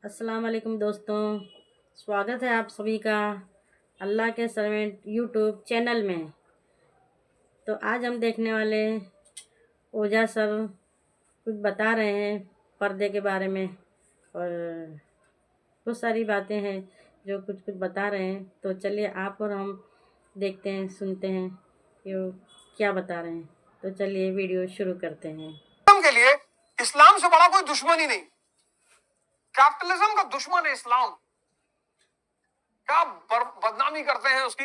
अस्सलाम वालेकुम दोस्तों। स्वागत है आप सभी का अल्लाह के सर्वेंट यूट्यूब चैनल में। तो आज हम देखने वाले ओजा सर कुछ बता रहे हैं पर्दे के बारे में, और बहुत सारी बातें हैं जो कुछ कुछ बता रहे हैं। तो चलिए आप और हम देखते हैं, सुनते हैं कि वो क्या बता रहे हैं। तो चलिए वीडियो शुरू करते हैं। के लिए इस्लाम से बड़ा कोई दुश्मन ही नहीं। कैपिटलिज्म का दुश्मन है इस्लाम। क्या बदनामी करते हैं उसकी।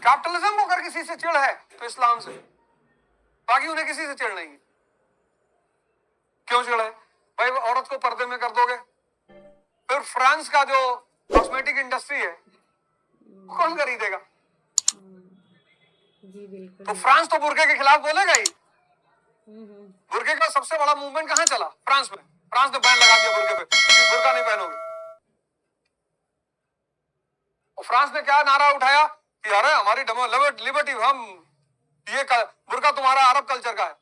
कैपिटलिज्म को अगर किसी से चिढ़ है तो इस्लाम से, बाकी उन्हें किसी से चिढ़ नहीं है। क्यों चिढ़ है भाई? औरत को पर्दे में कर दोगे, फिर फ्रांस का जो कॉस्मेटिक इंडस्ट्री है कौन खरीदेगा? जी बिल्कुल। तो फ्रांस तो बुर्के के खिलाफ बोलेगा ही। बुर्के का सबसे बड़ा मूवमेंट कहां चला? फ्रांस में। फ्रांस ने बैन लगा दिया बुर्के पे कि बुर्का नहीं पहनोगे। और फ्रांस ने क्या नारा उठाया कि अरे हमारी लिबर्टी, हम ये बुर्का तुम्हारा अरब कल्चर का है।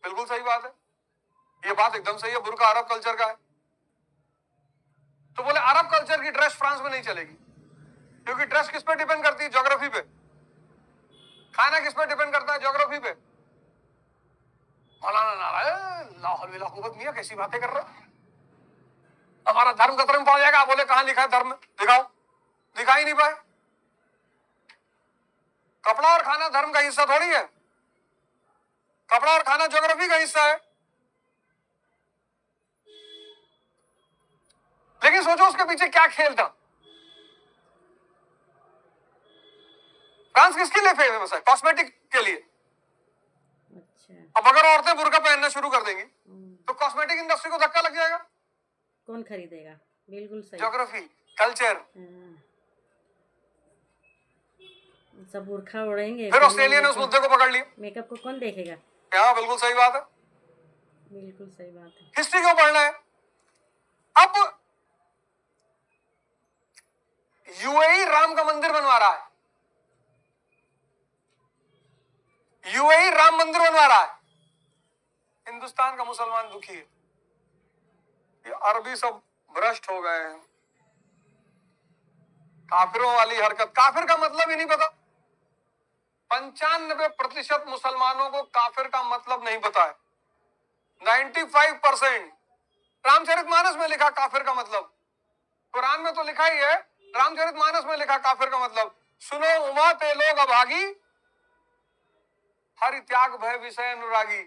बिल्कुल सही बात है, ये बात एकदम सही है, बुर्का अरब कल्चर का है। तो बोले अरब कल्चर की ड्रेस फ्रांस में नहीं चलेगी, क्योंकि ड्रेस किस पे डिपेंड करती है? ज्योग्राफी पे। खाना किस पे डिपेंड करता है? ज्योग्राफी पे। मौलाना नारा मियां कैसी बातें कर रहे हो? हमारा धर्म खतरे में पड़ जाएगा। बोले कहां लिखा है धर्म में? दिखाओ। दिखा ही नहीं पाए। कपड़ा और खाना धर्म का हिस्सा थोड़ी है। कपड़ा और खाना ज्योग्राफी का हिस्सा है। लेकिन सोचो उसके पीछे क्या खेल था। फ्रांस किसके लिए फेमस है? कॉस्मेटिक के लिए। अच्छा। अब अगर औरतें बुर्का पहनना शुरू कर देंगी तो कॉस्मेटिक इंडस्ट्री को धक्का लग जाएगा। कौन खरीदेगा? बिल्कुल सही। Geography, culture. सब बुर्खा ओढ़ेंगे, फिर ऑस्ट्रेलिया ने उस मुद्दे को पकड़ लिया। मेकअप को कौन देखेगा? क्या बिल्कुल सही बात है। बिल्कुल सही बात है। हिस्ट्री क्यों पढ़ना है? अब यूएई राम का मंदिर बनवा रहा है। यूएई राम मंदिर बनवा रहा है। हिंदुस्तान का मुसलमान दुखी है। ये अरबी सब भ्रष्ट हो गए हैं। काफिरों वाली हरकत। काफिर का मतलब ही नहीं पता। 95% मुसलमानों को काफिर का मतलब नहीं पता है। 95%। रामचरितमानस में लिखा काफिर का मतलब, कुरान में तो लिखा ही है, रामचरितमानस में लिखा काफिर का मतलब। सुनो उमा ते लोग अभागी, हरि त्याग भय विषय अनुरागी।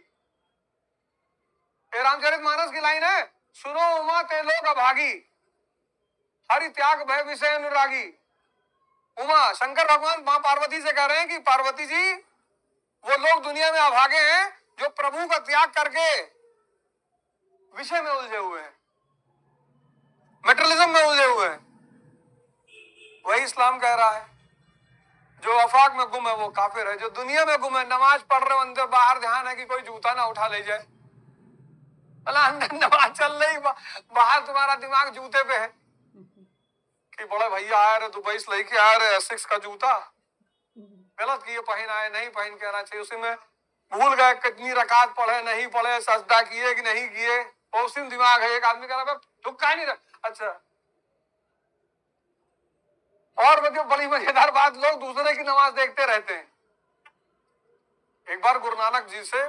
ये रामचरितमानस की लाइन है। सुनो उमा ते लोग अभागी, हरि त्याग भय विषय अनुरागी। उमा, शंकर भगवान मां पार्वती से कह रहे हैं कि पार्वती जी, वो लोग दुनिया में अभागे हैं जो प्रभु का त्याग करके विषय में उलझे हुए हैं, मेटरलिज्म में उलझे हुए हैं। वही इस्लाम कह रहा है जो आफाक में गुम है वो काफिर है। जो दुनिया में गुम है, नमाज पढ़ रहे अंदर बाहर ध्यान है कि कोई जूता ना उठा ले जाए। अंदर नमाज चल रही, बाहर तुम्हारा दिमाग जूते पे है कि बड़े भैया आए रहे दुबई से लेके आए रहे एसिक्स का जूता, गलत किए, पहन आए, नहीं पहन के आना चाहिए। उसी में भूल गए कितनी रकात पढ़े नहीं पढ़े, सजदा किए कि नहीं किए, और उसी में दिमाग है। एक आदमी कह रहा है तुक्का नहीं रहा। अच्छा, और मतलब बड़ी मजेदार बात, लोग दूसरे की नमाज देखते रहते हैं। एक बार गुरु नानक जी से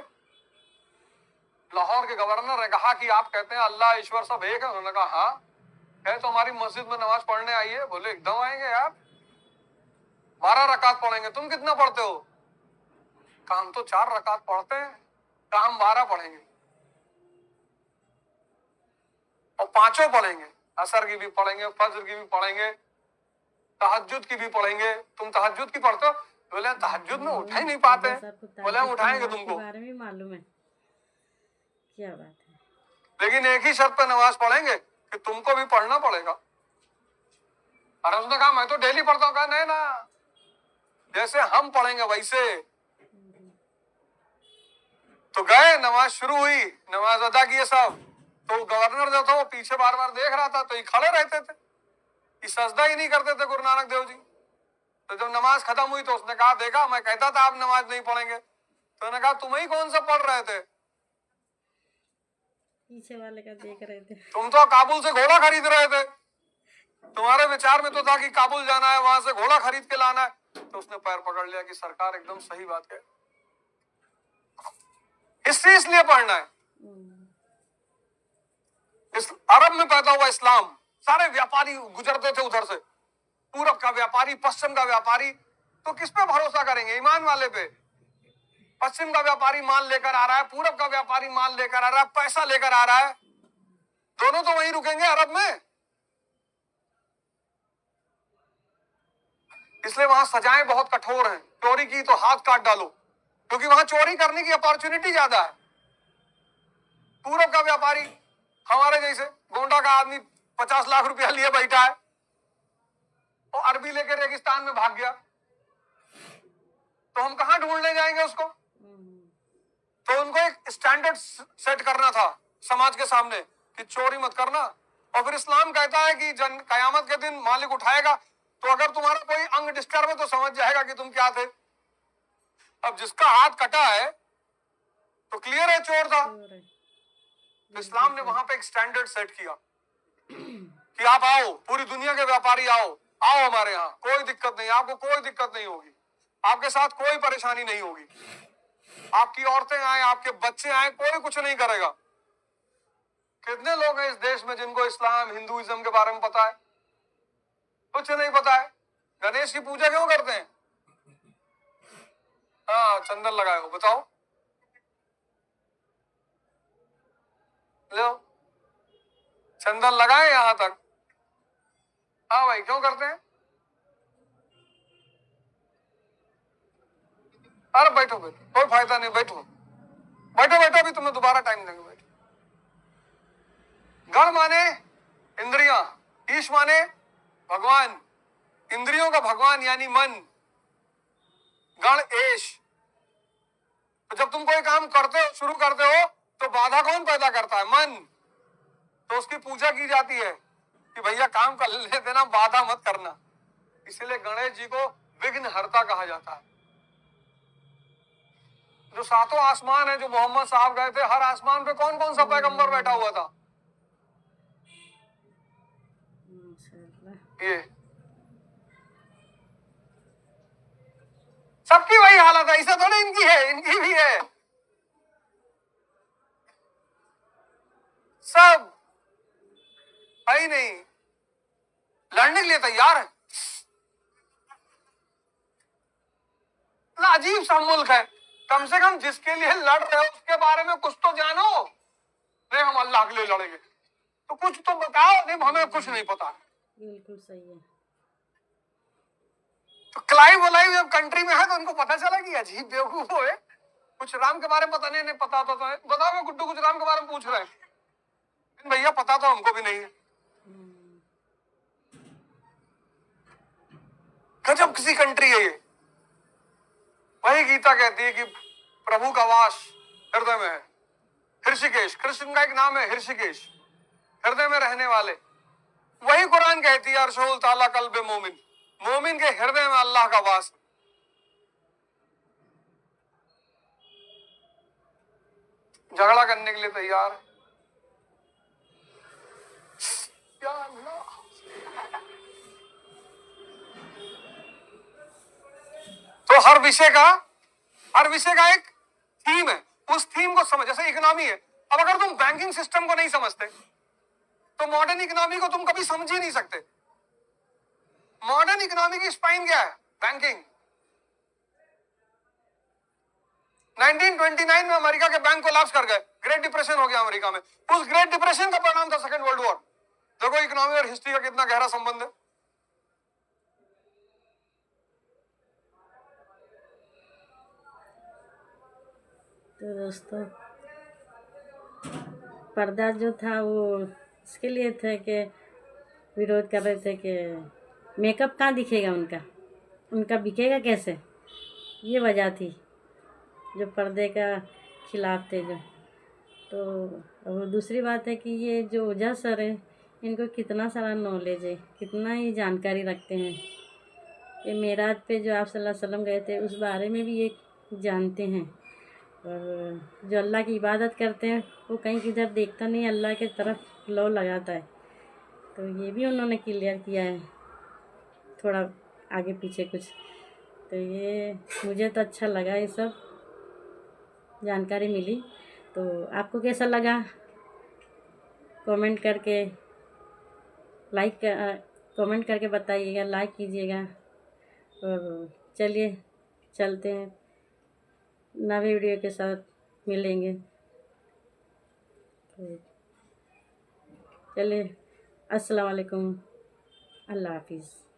लाहौर के गवर्नर ने कहा कि आप कहते हैं अल्लाह ईश्वर सब एक है? उन्होंने कहा हाँ। कहे तो हमारी मस्जिद में नमाज पढ़ने आइए। बोले एकदम आएंगे यार, 12 रकात पढ़ेंगे। तुम कितना पढ़ते हो? कहा हम तो 4 रकात पढ़ते हैं। कहा हम 12 पढ़ेंगे और 5 पढ़ेंगे, असर की भी पढ़ेंगे, फज्र की भी पढ़ेंगे, तहज्जुद की भी पढ़ेंगे। तुम तहज्जुद की पढ़ते हो? बोले तहज्जुद में उठा ही नहीं पाते। बोले हम उठाएंगे तुमको। बारे में मालूम है, क्या बात है। लेकिन एक ही शर्त पे नमाज पढ़ेंगे कि तुमको भी पढ़ना पड़ेगा। और उसने कहा मैं तो डेली पढ़ता हूँ। कहा नहीं ना, जैसे हम पढ़ेंगे वैसे। तो गए, नमाज शुरू हुई, नमाज अदा किए सब। तो गवर्नर जो था वो पीछे बार बार देख रहा था, तो ये खड़े रहते थे, ये सजदा ही नहीं करते थे गुरु नानक देव जी। तो जब नमाज खत्म हुई तो उसने कहा देखा मैं कहता था आप नमाज नहीं पढ़ेंगे। तो उन्होंने कहा तुम ही कौन सा पढ़ रहे थे? पीछे वाले का देख रहे थे। तुम तो काबुल से घोड़ा खरीद रहे थे, तुम्हारे विचार में तो था कि काबुल जाना है, वहां से घोड़ा खरीद के लाना है। तो उसने पैर पकड़ लिया कि सरकार एकदम सही बात है, हिस्ट्री इसलिए पढ़ना है। इस अरब में पैदा हुआ इस्लाम, सारे व्यापारी गुजरते थे उधर से, पूरब का व्यापारी, पश्चिम का व्यापारी, तो किस पे भरोसा करेंगे? ईमान वाले पे। पश्चिम का व्यापारी माल लेकर आ रहा है, पूरब का व्यापारी माल लेकर आ रहा है, पैसा लेकर आ रहा है, दोनों तो वहीं रुकेंगे अरब में। इसलिए वहां सजाएं बहुत कठोर हैं, चोरी की तो हाथ काट डालो, क्योंकि वहां चोरी करने की अपॉर्चुनिटी ज्यादा है। पूरब का व्यापारी हमारे जैसे गोंडा का आदमी 50 लाख रुपया लिए बैठा है, और अरबी लेकर रेगिस्तान में भाग गया, तो हम कहां ढूंढने जाएंगे उसको? तो उनको एक स्टैंडर्ड सेट करना था समाज के सामने कि चोरी मत करना। और फिर इस्लाम कहता है कि कयामत के दिन मालिक उठाएगा, तो अगर तुम्हारा कोई अंग डिस्टर्ब है तो समझ जाएगा कि तुम क्या थे। अब जिसका हाथ कटा है तो क्लियर है चोर था। तो इस्लाम ने वहां पे एक स्टैंडर्ड सेट किया कि आप आओ, पूरी दुनिया के व्यापारी आओ, आओ हमारे यहाँ, कोई दिक्कत नहीं, आपको कोई दिक्कत नहीं होगी, आपके साथ कोई परेशानी नहीं होगी, आपकी औरतें आए, आपके बच्चे आए, कोई कुछ नहीं करेगा। कितने लोग हैं इस देश में जिनको इस्लाम, हिंदुइज्म के बारे में पता है? कुछ नहीं पता है। गणेश की पूजा क्यों करते हैं? हाँ, चंदन लगाए हो, बताओ, लो चंदन लगाए यहां तक। हाँ भाई, क्यों करते हैं? अरे बैठो बैठो, कोई फायदा नहीं, बैठो बैठो बैठो, अभी तुम्हें दोबारा टाइम देंगे, बैठो। गण माने इंद्रियां, ईश माने भगवान, इंद्रियों का भगवान यानी मन, गण एश। तो जब तुम कोई काम करते हो, शुरू करते हो, तो बाधा कौन पैदा करता है? मन। तो उसकी पूजा की जाती है कि भैया काम कर ले देना, बाधा मत करना। इसीलिए गणेश जी को विघ्नहर्ता कहा जाता है। जो सातों आसमान है, जो मोहम्मद साहब गए थे, हर आसमान पे कौन कौन सा पैगंबर बैठा हुआ था? ये सबकी वही हालत है, इसे थोड़ी इनकी है, इनकी भी है। सब है नहीं, लड़ने के लिए तैयार है। अजीब सा मुल्क है, कम से कम जिसके लिए लड़ रहे हो उसके बारे में कुछ तो जानो। नहीं हम अल्लाह के लिए लड़ेंगे, तो कुछ तो बताओ। नहीं हमें कुछ नहीं पता। बिल्कुल सही है। तो क्लाइव वलाइव जब कंट्री में है तो उनको पता चला कि अजीब बेवकूफ है, कुछ राम के बारे में पता नहीं पता तो है। बताओ मैं गुड्डू कुछ राम के बारे में पूछ रहे हैं, भैया पता तो हमको भी नहीं है। गजब किसी कंट्री है ये। वही गीता कहती है कि प्रभु का वास हृदय में है। ऋषिकेश, कृष्ण का एक नाम है ऋषिकेश, हृदय में रहने वाले। वही कुरान कहती है अर्शुल ताला कल्बे मोमिन, मोमिन के हृदय में अल्लाह का वास। झगड़ा करने के लिए तैयार है। तो हर विषय का एक थीम है, उस थीम को समझ। जैसे इकोनॉमी है, अब अगर तुम बैंकिंग सिस्टम को नहीं समझते तो मॉडर्न इकोनॉमी को तुम कभी समझ ही नहीं सकते। मॉडर्न इकोनॉमी की स्पाइन क्या है? बैंकिंग। 1929 में अमेरिका के बैंक कोलैप्स कर गए, ग्रेट डिप्रेशन हो गया अमेरिका में। उस ग्रेट डिप्रेशन का परिणाम था सेकेंड वर्ल्ड वॉर। देखो इकोनॉमी और हिस्ट्री का कितना गहरा संबंध है। तो दोस्तों, पर्दा जो था वो इसके लिए थे कि विरोध कर रहे थे कि मेकअप कहाँ दिखेगा उनका बिकेगा कैसे, ये वजह थी जो पर्दे का खिलाफ थे जो। तो और दूसरी बात है कि ये जो ओझा सर है, इनको कितना सारा नॉलेज है, कितना ही जानकारी रखते हैं। कि मेराज पे जो आप सल्लल्लाहु अलैहि वसल्लम गए थे उस बारे में भी ये जानते हैं। और जो अल्लाह की इबादत करते हैं वो कहीं किधर देखता नहीं, अल्लाह के तरफ लो लगाता है। तो ये भी उन्होंने क्लियर किया है, थोड़ा आगे पीछे कुछ। तो ये मुझे तो अच्छा लगा, ये सब जानकारी मिली। तो आपको कैसा लगा कमेंट करके कमेंट करके बताइएगा, लाइक कीजिएगा। और चलिए चलते हैं, नए वीडियो के साथ मिलेंगे। तो चलिए, अस्सलाम वालेकुम, अल्लाह हाफिज़।